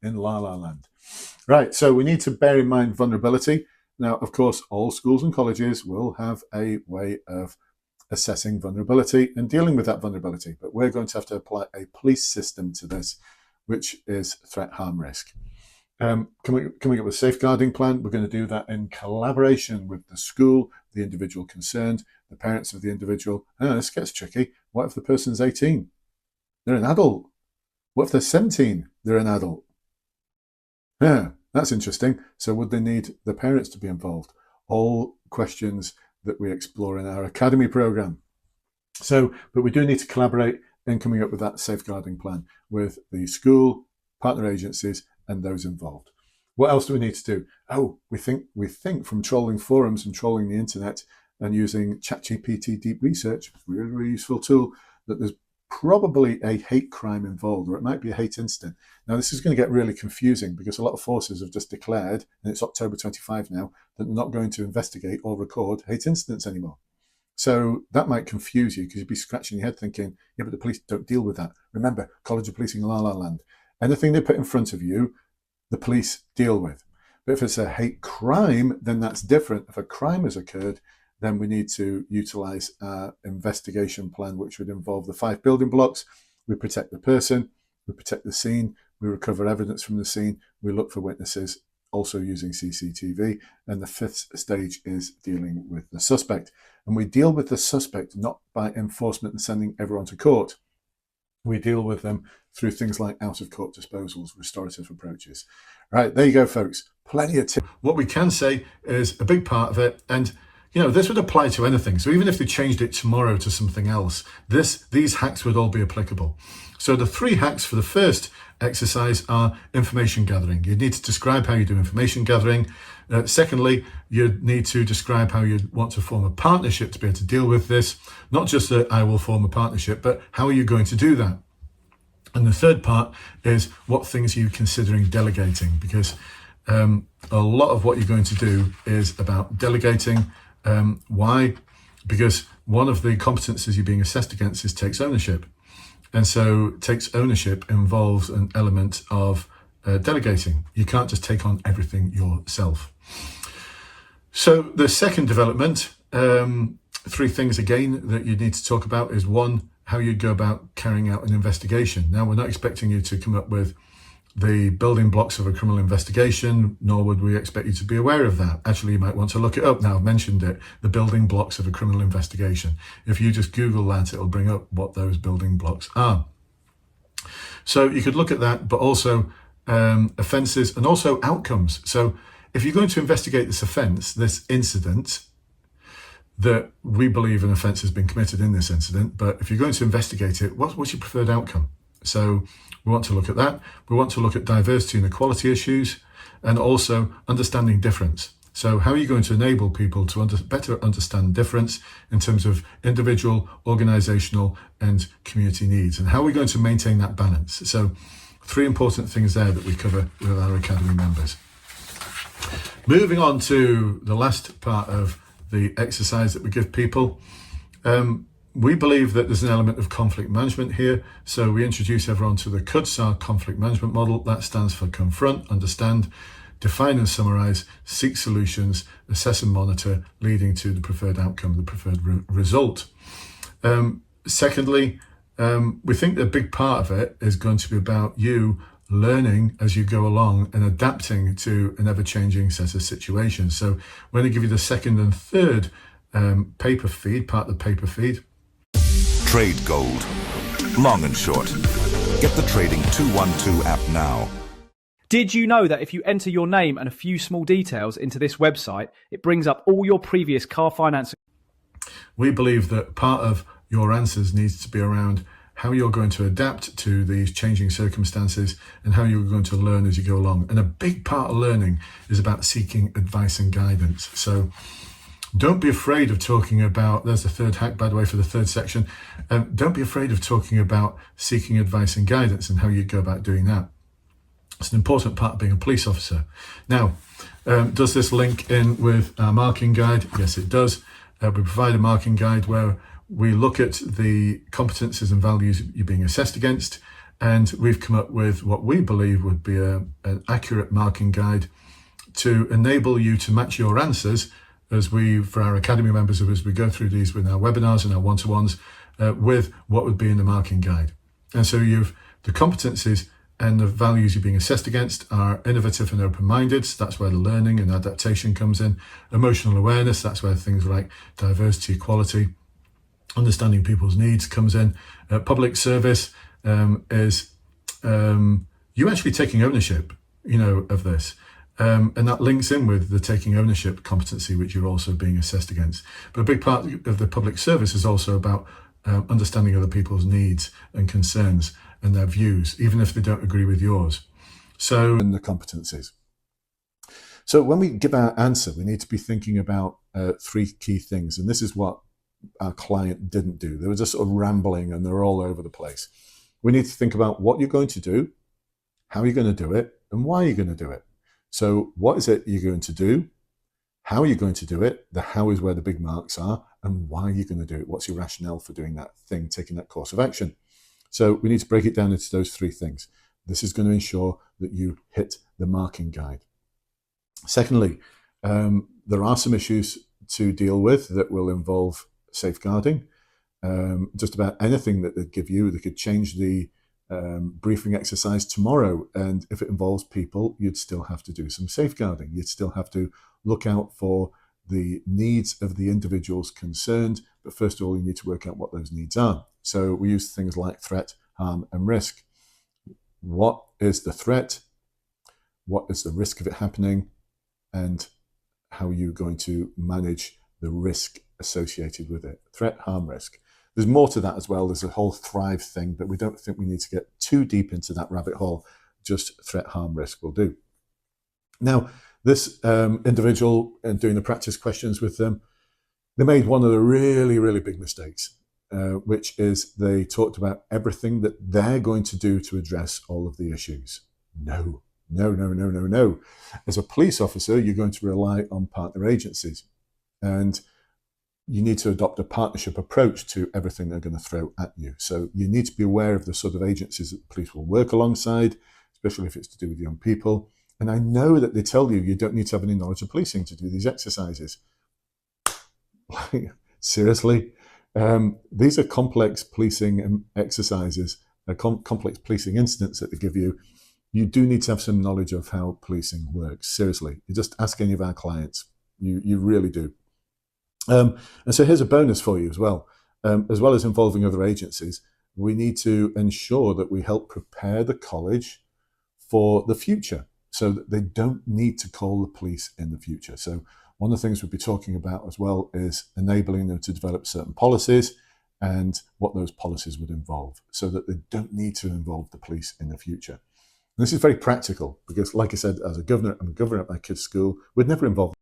in La La Land. Right, so we need to bear in mind vulnerability. Now, of course, all schools and colleges will have a way of assessing vulnerability and dealing with that vulnerability, but we're going to have to apply a police system to this, which is threat harm risk. Coming up with a safeguarding plan, we're going to do that in collaboration with the school, the individual concerned, the parents of the individual. This gets tricky. What if the person's 18? They're an adult. What if they're 17? They're an adult. That's interesting. So would they need the parents to be involved? All questions that we explore in our academy program. So, but we do need to collaborate in coming up with that safeguarding plan with the school, partner agencies, and those involved. What else do we need to do? We think from trolling forums and trolling the internet and using ChatGPT Deep Research, really, really useful tool, that there's probably a hate crime involved, or it might be a hate incident. Now, this is going to get really confusing because a lot of forces have just declared, and it's October 25 now, that they're not going to investigate or record hate incidents anymore. So that might confuse you because you'd be scratching your head thinking, yeah, but the police don't deal with that. Remember, College of Policing La La Land. Anything they put in front of you, the police deal with. But if it's a hate crime, then that's different. If a crime has occurred, then we need to utilize our investigation plan, which would involve the 5 building blocks. We protect the person, we protect the scene, we recover evidence from the scene, we look for witnesses, also using CCTV. And the 5th stage is dealing with the suspect. And we deal with the suspect not by enforcement and sending everyone to court. We deal with them through things like out-of-court disposals, restorative approaches. Right, there you go, folks. Plenty of tips. What we can say is a big part of it, and this would apply to anything. So even if they changed it tomorrow to something else, these hacks would all be applicable. So the 3 hacks for the first exercise are information gathering. You need to describe how you do information gathering. Secondly, you need to describe how you want to form a partnership to be able to deal with this. Not just that I will form a partnership, but how are you going to do that? And the third part is what things are you considering delegating? Because a lot of what you're going to do is about delegating. Why? Because one of the competencies you're being assessed against is takes ownership. And so takes ownership involves an element of delegating. You can't just take on everything yourself. So the second development, 3 things again that you need to talk about is 1, how you go about carrying out an investigation. Now, we're not expecting you to come up with the building blocks of a criminal investigation, nor would we expect you to be aware of that. Actually, you might want to look it up. Now, I've mentioned it, the building blocks of a criminal investigation. If you just Google that, it'll bring up what those building blocks are. So you could look at that, but also offences and also outcomes. So if you're going to investigate this offence, this incident, that we believe an offence has been committed in this incident, but if you're going to investigate it, what's your preferred outcome? So we want to look at that. We want to look at diversity and equality issues, and also understanding difference. So how are you going to enable people to better understand difference in terms of individual, organisational and community needs? And how are we going to maintain that balance? So 3 important things there that we cover with our Academy members. Moving on to the last part of the exercise that we give people. We believe that there's an element of conflict management here. So we introduce everyone to the CUDSAR conflict management model. That stands for confront, understand, define and summarize, seek solutions, assess and monitor, leading to the preferred outcome, the preferred result. Secondly, we think that a big part of it is going to be about you learning as you go along and adapting to an ever-changing set of situations. So when I give you the second and third paper feed, part of the paper feed. Trade Gold. Long and short. Get the Trading 212 app now. Did you know that if you enter your name and a few small details into this website, it brings up all your previous car finance? We believe that part of your answers needs to be around how you're going to adapt to these changing circumstances and how you're going to learn as you go along. And a big part of learning is about seeking advice and guidance. So don't be afraid of talking about, there's the third hack, by the way, for the third section. Don't be afraid of talking about seeking advice and guidance and how you go about doing that. It's an important part of being a police officer. Now, does this link in with our marking guide? Yes, it does. We provide a marking guide where we look at the competencies and values you're being assessed against. And we've come up with what we believe would be an accurate marking guide to enable you to match your answers for our Academy members, as we go through these with our webinars and our one-to-ones, with what would be in the marking guide. And so the competencies and the values you're being assessed against are innovative and open-minded. So that's where the learning and adaptation comes in. Emotional awareness, that's where things like diversity, equality, understanding people's needs comes in. Public service is you actually taking ownership, of this. And that links in with the taking ownership competency, which you're also being assessed against. But a big part of the public service is also about understanding other people's needs and concerns and their views, even if they don't agree with yours. So, and the competencies. So when we give our answer, we need to be thinking about 3 key things. And this is what our client didn't do. They were just sort of rambling and they're all over the place. We need to think about what you're going to do, how you're going to do it, and why you're going to do it. So what is it you're going to do? How are you going to do it? The how is where the big marks are, and why are you going to do it? What's your rationale for doing that thing, taking that course of action? So we need to break it down into those 3 things. This is going to ensure that you hit the marking guide. Secondly, there are some issues to deal with that will involve safeguarding. Just about anything that they'd give you, they could change the briefing exercise tomorrow, and if it involves people, you'd still have to do some safeguarding. You'd still have to look out for the needs of the individuals concerned, but first of all, you need to work out what those needs are. So we use things like threat, harm, and risk. What is the threat? What is the risk of it happening? And how are you going to manage the risk associated with it? Threat, harm, risk. There's more to that as well. There's a whole Thrive thing, but we don't think we need to get too deep into that rabbit hole. Just threat, harm, risk will do. Now, this individual, and doing the practice questions with them, they made one of the really, really big mistakes, which is they talked about everything that they're going to do to address all of the issues. No. As a police officer, you're going to rely on partner agencies, and you need to adopt a partnership approach to everything they're going to throw at you. So you need to be aware of the sort of agencies that the police will work alongside, especially if it's to do with young people. And I know that they tell you don't need to have any knowledge of policing to do these exercises. Seriously? These are complex policing exercises, complex policing incidents that they give you. You do need to have some knowledge of how policing works. Seriously. You just ask any of our clients. You really do. And so here's a bonus for you as well as involving other agencies. We need to ensure that we help prepare the college for the future so that they don't need to call the police in the future. So one of the things we'll be talking about as well is enabling them to develop certain policies and what those policies would involve so that they don't need to involve the police in the future. And this is very practical because, like I said, as a governor, I'm a governor at my kids' school, we'd never involve